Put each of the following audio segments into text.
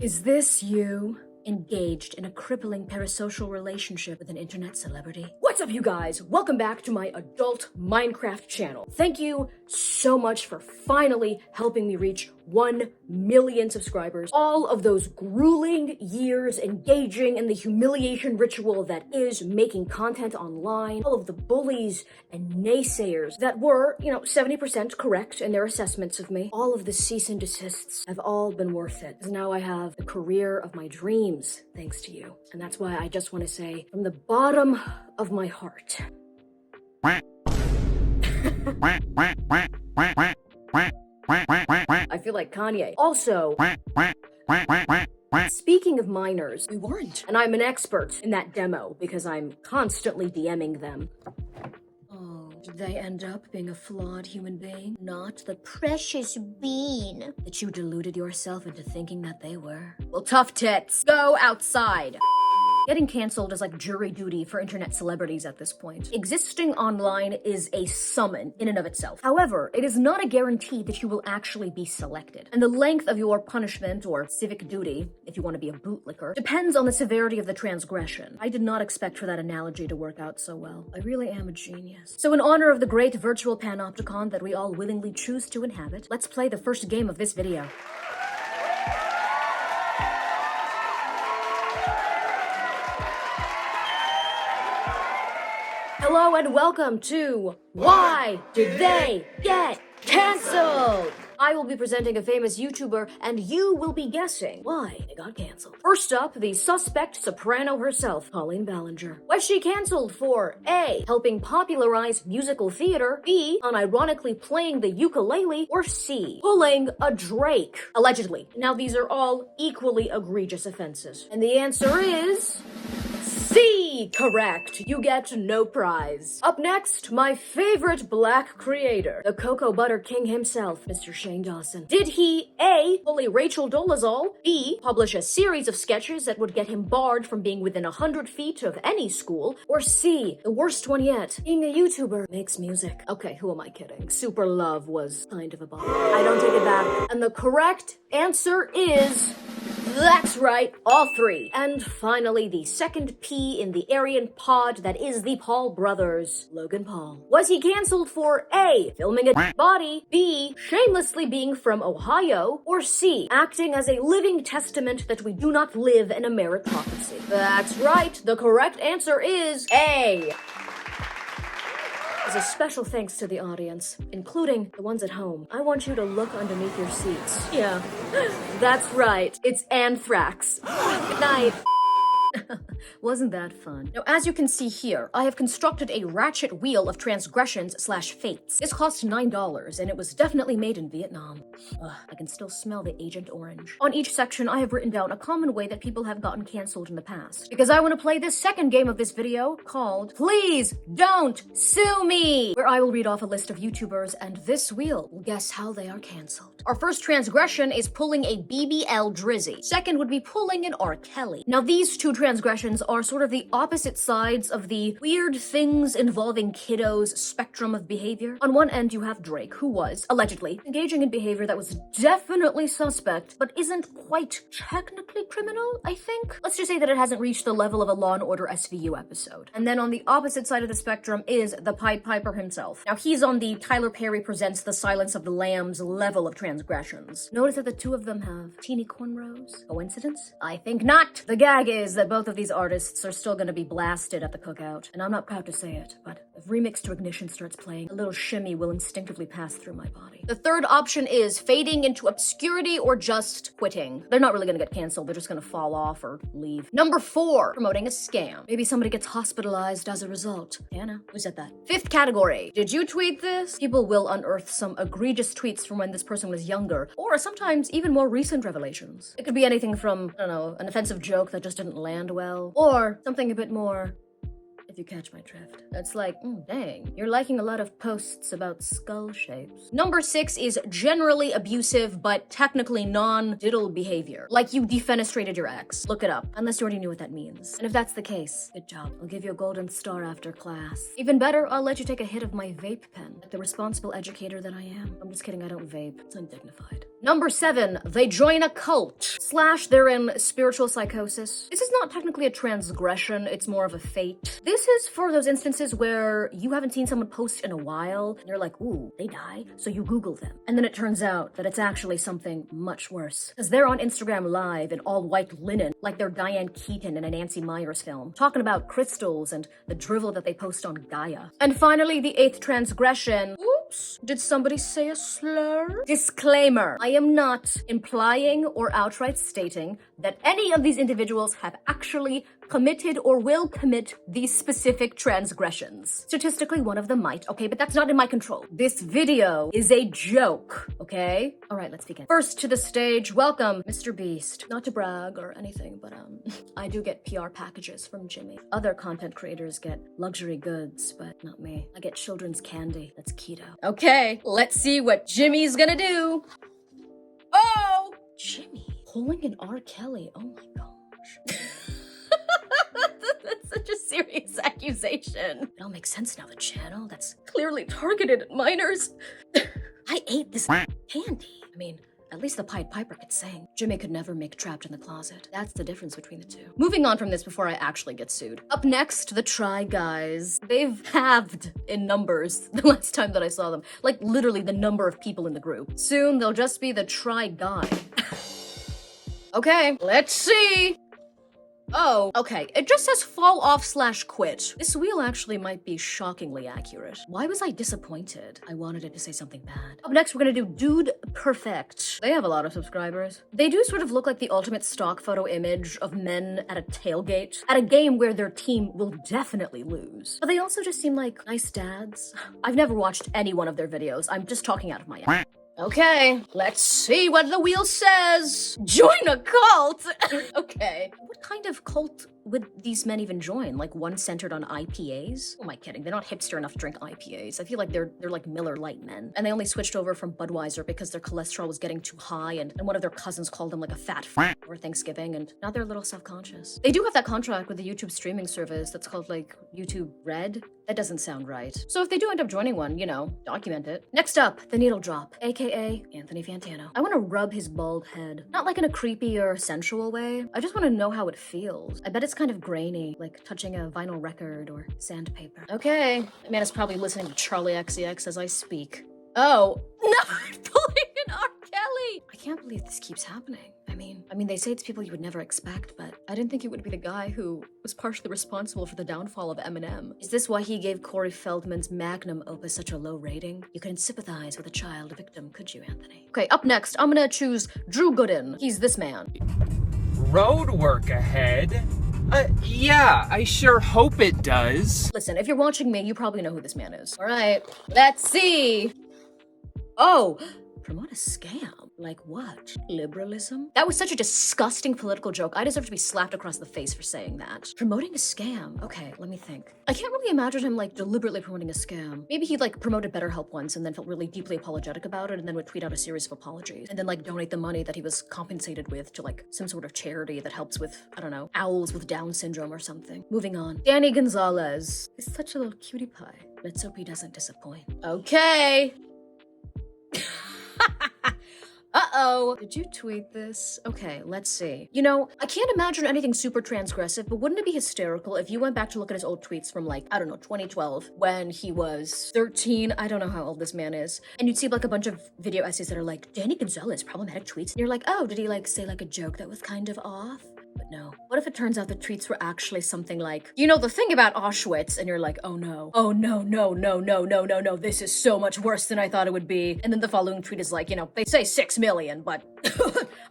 Is this you? Engaged in a crippling parasocial relationship with an internet celebrity? What's up, you guys? Welcome back to my adult Minecraft channel. Thank you so much for finally helping me reach 1 million subscribers. All of those grueling years engaging in the humiliation ritual that is making content online. All of the bullies and naysayers that were, 70% correct in their assessments of me. All of the cease and desists have all been worth it. Because now I have the career of my dreams thanks to you. And that's why I just want to say from the bottom of my heart. I feel like Kanye. Also, speaking of minors, we weren't. And I'm an expert in that demo because I'm constantly DMing them. Oh, did they end up being a flawed human being? Not the precious bean that you deluded yourself into thinking that they were. Well, tough tits. Go outside. Getting canceled is like jury duty for internet celebrities at this point. Existing online is a summon in and of itself. However, it is not a guarantee that you will actually be selected. And the length of your punishment or civic duty, if you want to be a bootlicker, depends on the severity of the transgression. I did not expect for that analogy to work out so well. I really am a genius. So in honor of the great virtual panopticon that we all willingly choose to inhabit, let's play the first game of this video. Hello and welcome to Why Did They Get Cancelled? I will be presenting a famous YouTuber and you will be guessing why they got canceled. First up, the suspect soprano herself, Colleen Ballinger. Was she canceled for A, helping popularize musical theater, B, unironically playing the ukulele, or C, pulling a Drake? Allegedly. Now these are all equally egregious offenses. And the answer is C, correct. You get no prize. Up next, my favorite black creator, the Cocoa Butter King himself, Mr. Shane Dawson. Did he A, bully Rachel Dolezal, B, publish a series of sketches that would get him barred from being within 100 feet of any school, or C, the worst one yet, being a YouTuber makes music? Okay, who am I kidding? Super Love was kind of a bummer. I don't take it back. And the correct answer is... that's right, all three. And finally, the second P in the Aryan pod that is the Paul brothers, Logan Paul. Was he canceled for A, filming a body, B, shamelessly being from Ohio, or C, acting as a living testament that we do not live in a meritocracy? That's right, the correct answer is A. As a special thanks to the audience, including the ones at home, I want you to look underneath your seats. Yeah, that's right. It's anthrax. Good night. Wasn't that fun? Now, as you can see here, I have constructed a ratchet wheel of transgressions/fates. This cost $9, and it was definitely made in Vietnam. Ugh, I can still smell the Agent Orange. On each section, I have written down a common way that people have gotten canceled in the past. Because I want to play this second game of this video called Please Don't Sue Me, where I will read off a list of YouTubers, and this wheel will guess how they are canceled. Our first transgression is pulling a BBL Drizzy. Second would be pulling an R. Kelly. Now, these two transgressions are sort of the opposite sides of the weird things involving kiddos spectrum of behavior. On one end, you have Drake, who was, allegedly, engaging in behavior that was definitely suspect, but isn't quite technically criminal, I think. Let's just say that it hasn't reached the level of a Law & Order SVU episode. And then on the opposite side of the spectrum is the Pied Piper himself. Now, he's on the Tyler Perry Presents The Silence of the Lambs level of transgressions. Notice that the two of them have teeny cornrows. Coincidence? I think not. The gag is that both of these artists are still gonna be blasted at the cookout, and I'm not proud to say it, but if Remix to Ignition starts playing, a little shimmy will instinctively pass through my body. The third option is fading into obscurity or just quitting. They're not really gonna get canceled, they're just gonna fall off or leave. Number 4, promoting a scam. Maybe somebody gets hospitalized as a result. Anna, who said that? Fifth category, did you tweet this? People will unearth some egregious tweets from when this person was younger, or sometimes even more recent revelations. It could be anything from, I don't know, an offensive joke that just didn't land well, or something a bit more, if you catch my drift. That's like, dang, you're liking a lot of posts about skull shapes. Number 6 is generally abusive, but technically non-diddle behavior. Like you defenestrated your ex. Look it up, unless you already knew what that means. And if that's the case, good job. I'll give you a golden star after class. Even better, I'll let you take a hit of my vape pen, like the responsible educator that I am. I'm just kidding, I don't vape. It's undignified. Number 7, they join a cult. / they're in spiritual psychosis. This is not technically a transgression, it's more of a fate. This is for those instances where you haven't seen someone post in a while, and you're like, ooh, they die, so you Google them. And then it turns out that it's actually something much worse. Because they're on Instagram Live in all white linen, like they're Diane Keaton in a Nancy Meyers film, talking about crystals and the drivel that they post on Gaia. And finally, the 8th transgression. Oops, did somebody say a slur? Disclaimer, I am not implying or outright stating that any of these individuals have actually committed or will commit these specific transgressions. Statistically, one of them might, okay, but that's not in my control. This video is a joke, okay? All right, let's begin. First to the stage, welcome, Mr. Beast. Not to brag or anything, but I do get PR packages from Jimmy. Other content creators get luxury goods, but not me. I get children's candy. That's keto. Okay, let's see what Jimmy's gonna do. Oh! Jimmy pulling an R. Kelly. Oh my gosh. That's such a serious accusation. It all makes sense now, the channel that's clearly targeted at minors. I ate this candy. I mean, at least the Pied Piper could sing. Jimmy could never make Trapped in the Closet. That's the difference between the two. Moving on from this before I actually get sued. Up next, the Try Guys. They've halved in numbers the last time that I saw them. Like literally the number of people in the group. Soon they'll just be the Try Guy. Okay, let's see. Oh, okay. It just says fall off / quit. This wheel actually might be shockingly accurate. Why was I disappointed? I wanted it to say something bad. Up next, we're gonna do Dude Perfect. They have a lot of subscribers. They do sort of look like the ultimate stock photo image of men at a tailgate, at a game where their team will definitely lose. But they also just seem like nice dads. I've never watched any one of their videos. I'm just talking out of my ass. Okay, let's see what the wheel says. Join a cult! Okay. What kind of cult would these men even join? Like one centered on IPAs? Who am I kidding? They're not hipster enough to drink IPAs. I feel like they're like Miller Lite men. And they only switched over from Budweiser because their cholesterol was getting too high and one of their cousins called them like a fat over Thanksgiving and now they're a little self-conscious. They do have that contract with the YouTube streaming service that's called like YouTube Red. That doesn't sound right. So if they do end up joining one, you know, document it. Next up, the Needle Drop, aka Anthony Fantano. I want to rub his bald head. Not like in a creepy or sensual way. I just want to know how it feels. I bet it's kind of grainy, like touching a vinyl record or sandpaper. Okay, that man is probably listening to Charlie XCX as I speak. Oh, no, pulling an R. Kelly. I can't believe this keeps happening. I mean, they say it's people you would never expect, but I didn't think it would be the guy who was partially responsible for the downfall of Eminem. Is this why he gave Corey Feldman's magnum opus such a low rating? You couldn't sympathize with a child victim, could you, Anthony? Okay, up next, I'm gonna choose Drew Gooden. He's this man. Road work ahead? Yeah, I sure hope it does. Listen, if you're watching me, you probably know who this man is. All right, let's see. Oh, promote a scam. Like what? Liberalism? That was such a disgusting political joke. I deserve to be slapped across the face for saying that. Promoting a scam? Okay, let me think. I can't really imagine him like deliberately promoting a scam. Maybe he like promoted BetterHelp once and then felt really deeply apologetic about it and then would tweet out a series of apologies and then like donate the money that he was compensated with to like some sort of charity that helps with, I don't know, owls with Down syndrome or something. Moving on. Danny Gonzalez is such a little cutie pie. Let's hope he doesn't disappoint. Okay. Uh-oh. Did you tweet this? Okay, let's see. You know, I can't imagine anything super transgressive, but wouldn't it be hysterical if you went back to look at his old tweets from like, I don't know, 2012, when he was 13, I don't know how old this man is, and you'd see like a bunch of video essays that are like, Danny Gonzalez, problematic tweets, and you're like, oh, did he like say like a joke that was kind of off? But no. What if it turns out the tweets were actually something like, you know, the thing about Auschwitz, and you're like, oh no, no, this is so much worse than I thought it would be. And then the following tweet is like, you know, they say 6 million, but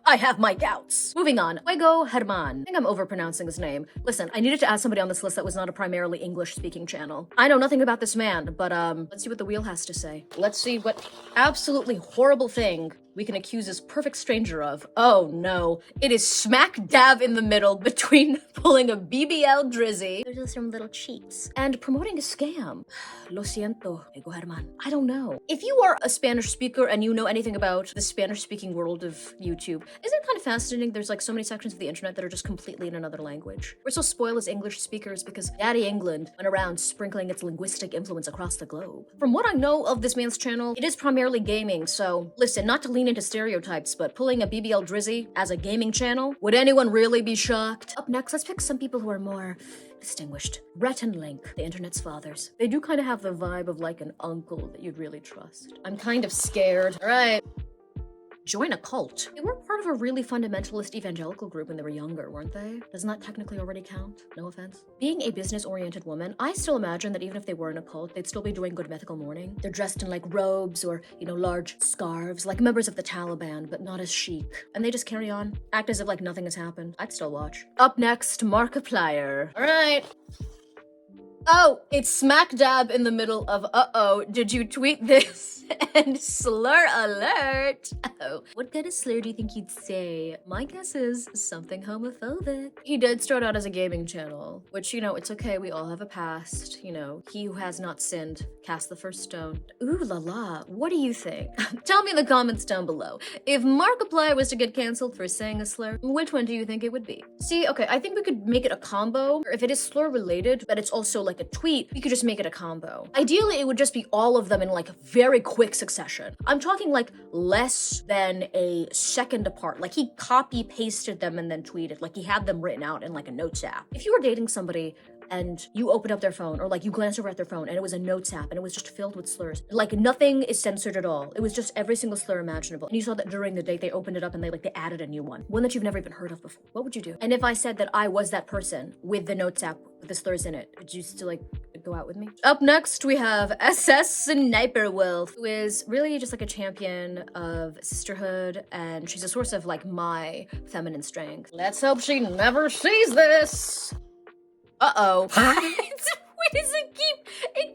I have my doubts. Moving on. Fuego Herman. I think I'm overpronouncing his name. Listen, I needed to add somebody on this list that was not a primarily English-speaking channel. I know nothing about this man, but let's see what the wheel has to say. Let's see what absolutely horrible thing we can accuse this perfect stranger of? Oh no, it is smack dab in the middle between pulling a BBL drizzy, those are some little cheats, and promoting a scam. Lo siento, amigo Herman. I don't know. If you are a Spanish speaker and you know anything about the Spanish-speaking world of YouTube, isn't it kind of fascinating? There's like so many sections of the internet that are just completely in another language. We're so spoiled as English speakers because Daddy England went around sprinkling its linguistic influence across the globe. From what I know of this man's channel, it is primarily gaming, so listen, not to lean into stereotypes, but pulling a BBL drizzy as a gaming channel, would anyone really be shocked? Up next, let's pick some people who are more distinguished. Rhett and Link, the internet's fathers. They do kind of have the vibe of like an uncle that you'd really trust. I'm kind of scared. All right. Join a cult. They were part of a really fundamentalist evangelical group when they were younger, weren't they? Doesn't that technically already count? No offense. Being a business-oriented woman, I still imagine that even if they were in a cult, they'd still be doing good mythical mourning. They're dressed in like robes or, you know, large scarves, like members of the Taliban, but not as chic. And they just carry on, act as if like nothing has happened. I'd still watch. Up next, Markiplier. All right. Oh, it's smack dab in the middle of uh-oh, did you tweet this? And slur alert. Oh, what kind of slur do you think you'd say? My guess is something homophobic. He did start out as a gaming channel, which, you know, it's okay, we all have a past. You know, he who has not sinned, cast the first stone. Ooh la la, what do you think? Tell me in the comments down below. If Markiplier was to get canceled for saying a slur, which one do you think it would be? See, okay, I think we could make it a combo. If it is slur related, but it's also like a tweet, we could just make it a combo. Ideally, it would just be all of them in like very quick succession. I'm talking like less than a second apart. Like he copy pasted them and then tweeted, like he had them written out in like a notes app. If you were dating somebody and you opened up their phone or like you glanced over at their phone and it was a notes app and it was just filled with slurs, like nothing is censored at all. It was just every single slur imaginable. And you saw that during the date they opened it up and they added a new one that you've never even heard of before. What would you do? And if I said that I was that person with the notes app with the slurs in it, would you still like go out with me? Up next we have SS Sniper Wolf, who is really just like a champion of sisterhood, and she's a source of like my feminine strength. Let's hope she never sees this. Uh-oh. Why does it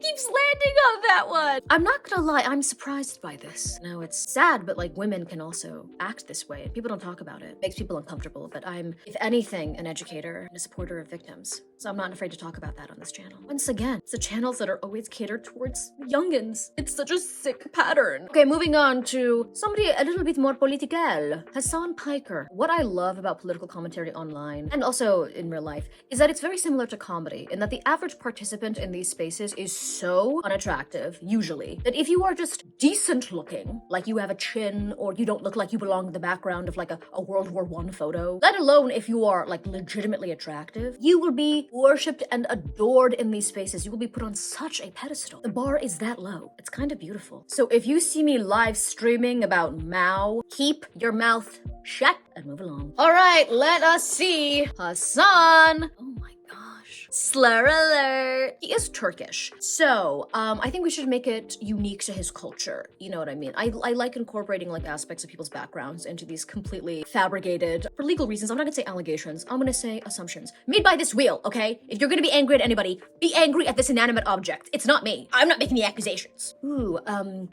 keeps landing on that one? I'm not gonna lie, I'm surprised by this. Now it's sad, but like women can also act this way. People don't talk about it. It makes people uncomfortable, but I'm, if anything, an educator and a supporter of victims. So I'm not afraid to talk about that on this channel. Once again, it's the channels that are always catered towards youngins. It's such a sick pattern. Okay, moving on to somebody a little bit more political. Hassan Piker. What I love about political commentary online, and also in real life, is that it's very similar to comedy, in that the average participant in these spaces is so unattractive, usually, that if you are just decent looking, like you have a chin, or you don't look like you belong in the background of like a World War I photo, let alone if you are like legitimately attractive, you will be worshipped and adored in these spaces. You will be put on such a pedestal. The bar is that low. It's kind of beautiful. So if you see me live streaming about Mao, keep your mouth shut and move along. All right, let us see Hassan. Oh my gosh. Slur alert. He is Turkish. So, I think we should make it unique to his culture. You know what I mean? I like incorporating like aspects of people's backgrounds into these completely fabricated, for legal reasons, I'm not gonna say allegations, I'm gonna say assumptions. Made by this wheel, okay? If you're gonna be angry at anybody, be angry at this inanimate object. It's not me. I'm not making the accusations. Ooh,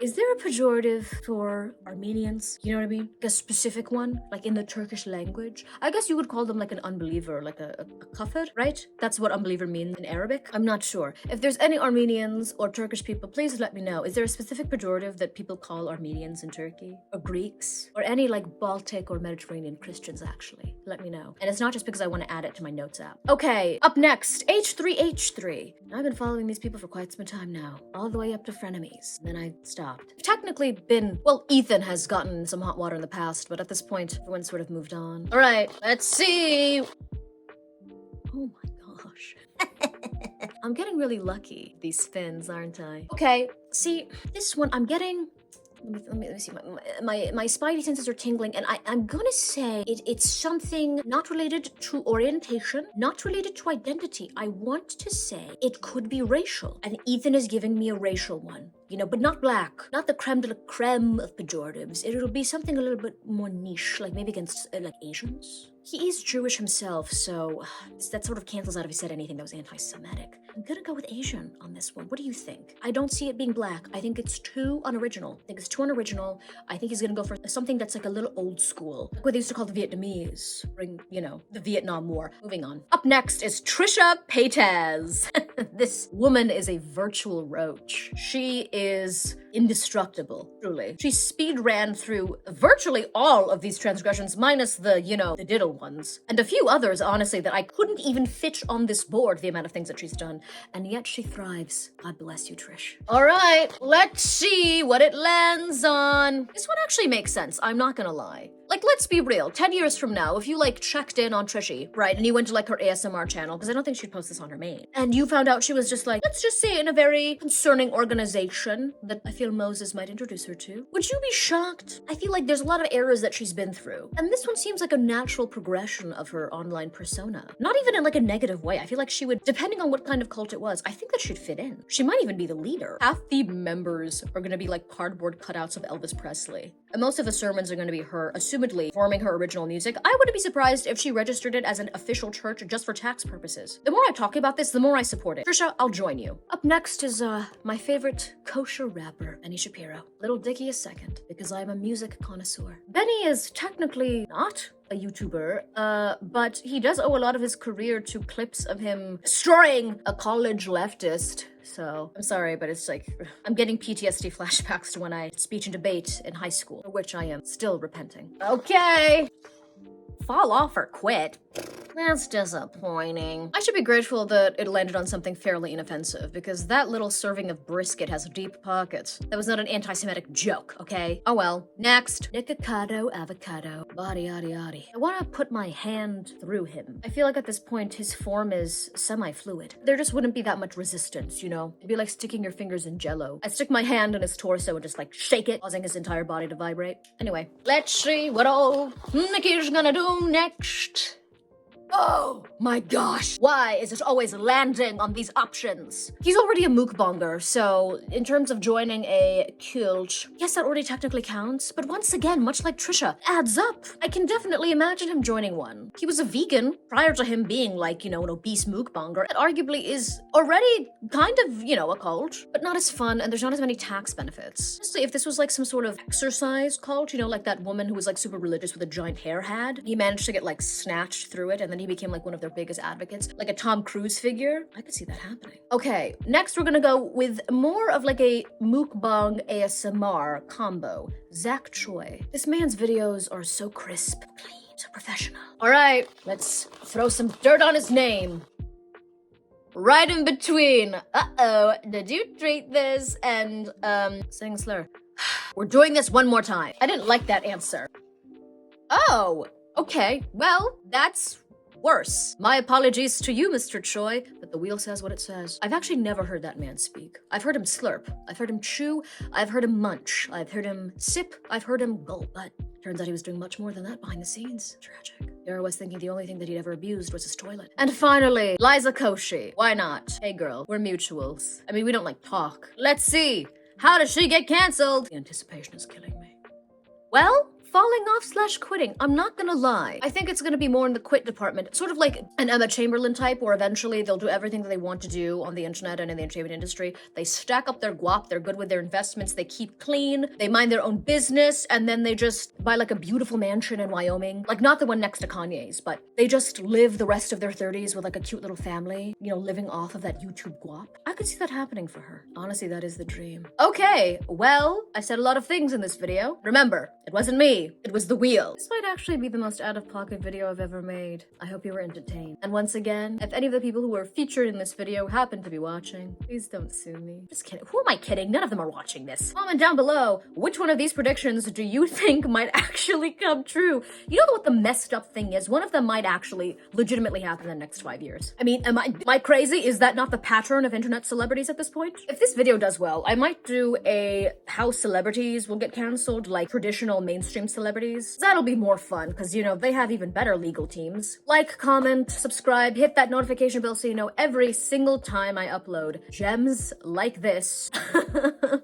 is there a pejorative for Armenians? You know what I mean? Like a specific one? Like in the Turkish language? I guess you would call them like an unbeliever, like a kafir, right? That's what unbeliever means in Arabic. I'm not sure. If there's any Armenians or Turkish people, please let me know. Is there a specific pejorative that people call Armenians in Turkey? Or Greeks? Or any like Baltic or Mediterranean Christians, actually? Let me know. And it's not just because I want to add it to my notes app. Okay, up next, H3H3. I've been following these people for quite some time now, all the way up to frenemies. And then I stopped. I've technically been, well, Ethan has gotten some hot water in the past, but at this point, everyone's sort of moved on. All right, let's see. Oh my gosh. I'm getting really lucky, these spins, aren't I? Okay, see, this one I'm getting, let me see, my spidey senses are tingling, and I'm gonna say it's something not related to orientation, not related to identity. I want to say it could be racial, and Ethan is giving me a racial one. You know, but not black, not the creme de la creme of pejoratives. It'll be something a little bit more niche, like maybe against like Asians. He is Jewish himself, so that sort of cancels out if he said anything that was anti-Semitic. I'm gonna go with Asian on this one. What do you think? I don't see it being black. I think it's too unoriginal. I think he's gonna go for something that's like a little old school. Like what they used to call the Vietnamese. Bring, the Vietnam War. Moving on. Up next is Trisha Paytas. This woman is a virtual roach. She is indestructible, truly. She speed ran through virtually all of these transgressions, minus the diddle ones. And a few others, honestly, that I couldn't even fit on this board, the amount of things that she's done. And yet she thrives. God bless you, Trish. All right, let's see what it lands on. This one actually makes sense, I'm not gonna lie. Like, let's be real. 10 years from now, if you, checked in on Trishy, right, and you went to, her ASMR channel, because I don't think she'd post this on her main, and you found out she was just, let's just say in a very concerning organization that I feel Moses might introduce her to, would you be shocked? I feel like there's a lot of eras that she's been through, and this one seems like a natural progression of her online persona. Not even in, a negative way. I feel like she would, depending on what kind of cult it was, I think that she'd fit in. She might even be the leader. Half the members are gonna be, cardboard cutouts of Elvis Presley. And most of the sermons are going to be her, assumedly, performing her original music. I wouldn't be surprised if she registered it as an official church just for tax purposes. The more I talk about this, the more I support it. Trisha, I'll join you. Up next is, my favorite kosher rapper, Benny Shapiro. Little Dicky is second, because I'm a music connoisseur. Benny is technically not a YouTuber, but he does owe a lot of his career to clips of him destroying a college leftist. So, I'm sorry, but it's I'm getting PTSD flashbacks to when I did speech and debate in high school, for which I am still repenting. Okay. Fall off or quit. That's disappointing. I should be grateful that it landed on something fairly inoffensive, because that little serving of brisket has deep pockets. That was not an anti-Semitic joke, okay? Oh well. Next. Nikocado, Avocado. Body, yaddy, yaddy. I want to put my hand through him. I feel like at this point, his form is semi-fluid. There just wouldn't be that much resistance, It'd be like sticking your fingers in jello. I stick my hand in his torso and just shake it, causing his entire body to vibrate. Anyway, let's see what old Nikki's gonna do next. Oh my gosh. Why is it always landing on these options? He's already a mukbanger, so in terms of joining a cult, yes, that already technically counts, but once again, much like Trisha, adds up. I can definitely imagine him joining one. He was a vegan prior to him being an obese mukbanger. That arguably is already kind of, a cult, but not as fun, and there's not as many tax benefits. Honestly, if this was some sort of exercise cult, like that woman who was super religious with a giant hair had, he managed to get snatched through it, and then he became one of their biggest advocates, like a Tom Cruise figure. I could see that happening. Okay, next we're gonna go with more of a mukbang ASMR combo. Zach Choi. This man's videos are so crisp, clean, so professional. All right, let's throw some dirt on his name. Right in between. Uh-oh, did you treat this? And, saying slur. We're doing this one more time. I didn't like that answer. Oh, okay, well, that's worse. My apologies to you, Mr. Choi, but the wheel says what it says. I've actually never heard that man speak. I've heard him slurp. I've heard him chew. I've heard him munch. I've heard him sip. I've heard him gulp. But turns out he was doing much more than that behind the scenes. Tragic. Here I was thinking the only thing that he'd ever abused was his toilet. And finally, Liza Koshy. Why not? Hey girl, we're mutuals. I mean, we don't talk. Let's see. How does she get canceled? The anticipation is killing me. Well, falling off / quitting. I'm not gonna lie. I think it's gonna be more in the quit department. Sort of like an Emma Chamberlain type, where eventually they'll do everything that they want to do on the internet and in the entertainment industry. They stack up their guap, they're good with their investments, they keep clean, they mind their own business, and then they just buy a beautiful mansion in Wyoming. Not the one next to Kanye's, but they just live the rest of their 30s with a cute little family, living off of that YouTube guap. I could see that happening for her. Honestly, that is the dream. Okay, well, I said a lot of things in this video. Remember, it wasn't me. It was the wheel. This might actually be the most out-of-pocket video I've ever made. I hope you were entertained. And once again, if any of the people who were featured in this video happen to be watching, please don't sue me. Just kidding. Who am I kidding? None of them are watching this. Comment down below, which one of these predictions do you think might actually come true? You know what the messed up thing is? One of them might actually legitimately happen in the next 5 years. I mean, am I crazy? Is that not the pattern of internet celebrities at this point? If this video does well, I might do a how celebrities will get canceled, traditional mainstream celebrities. That'll be more fun, because, you know, they have even better legal teams. Like, comment, subscribe, hit that notification bell so you know every single time I upload gems like this.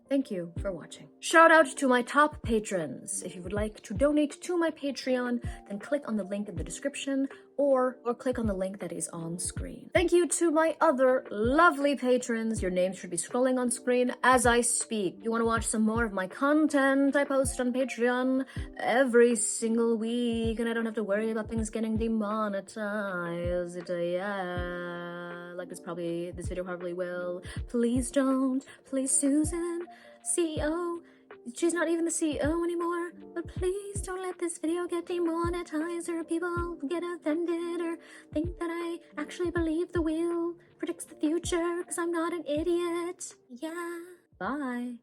Thank you for watching. Shout out to my top patrons. If you would like to donate to my Patreon, then click on the link in the description or click on the link that is on screen. Thank you to my other lovely patrons. Your names should be scrolling on screen as I speak. You want to watch some more of my content I post on Patreon every single week, and I don't have to worry about things getting demonetized. Yeah, like this video probably will. Please don't. Please, Susan, CEO. She's not even the CEO anymore, but please don't let this video get demonetized or people get offended or think that I actually believe the wheel predicts the future, because I'm not an idiot. Yeah. Bye.